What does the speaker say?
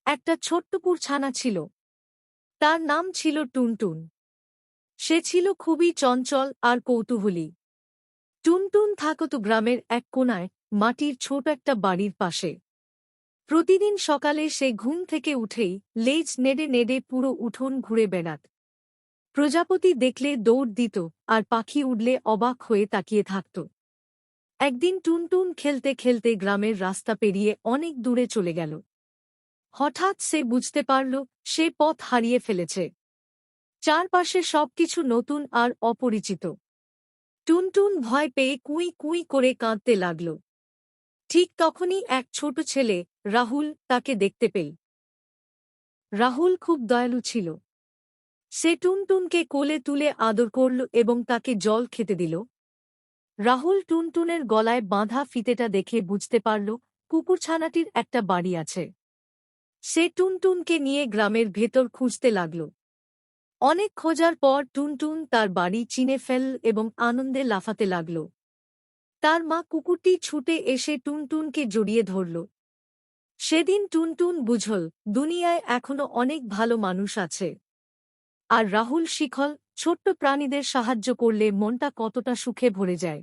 একটা ছোট্ট ছানা ছিল। তার নাম ছিল টুনটুন। সে ছিল খুবই চঞ্চল আর কৌতূহলী। টুনটুন থাকত গ্রামের এক কোণায়, মাটির ছোট একটা বাড়ির পাশে। প্রতিদিন সকালে সে ঘুম থেকে উঠেই লেজ নেড়ে নেড়ে পুরো উঠোন ঘুরে বেড়াত। প্রজাপতি দেখলে দৌড় দিত, আর পাখি উড়লে অবাক হয়ে তাকিয়ে থাকত। একদিন টুনটুন খেলতে খেলতে গ্রামের রাস্তা পেরিয়ে অনেক দূরে চলে গেল। হঠাৎ সে বুঝতে পারল সে পথ হারিয়ে ফেলেছে। চারপাশে সবকিছু নতুন আর অপরিচিত। টুনটুন ভয় পেয়ে কুঁই কুঁই করে কাঁদতে লাগল। ঠিক তখনই এক ছোট ছেলে, রাহুল, তাকে দেখতে পেল। রাহুল খুব দয়ালু ছিল। সে টুনটুনকে কোলে তুলে আদর করল এবং তাকে জল খেতে দিল। রাহুল টুনটুনের গলায় বাঁধা ফিতেটা দেখে বুঝতে পারল কুকুরছানাটির একটা বাড়ি আছে। সে টুনটুনকে নিয়ে গ্রামের ভেতর খুঁজতে লাগল। অনেক খোঁজার পর টুনটুন তার বাড়ি চিনে ফেলল এবং আনন্দে লাফাতে লাগল। তার মা কুকুরটি ছুটে এসে টুনটুনকে জড়িয়ে ধরল। সেদিন টুনটুন বুঝল দুনিয়ায় এখনো অনেক ভালো মানুষ আছে। আর রাহুল শিখল ছোট্ট প্রাণীদের সাহায্য করলে মনটা কতটা সুখে ভরে যায়।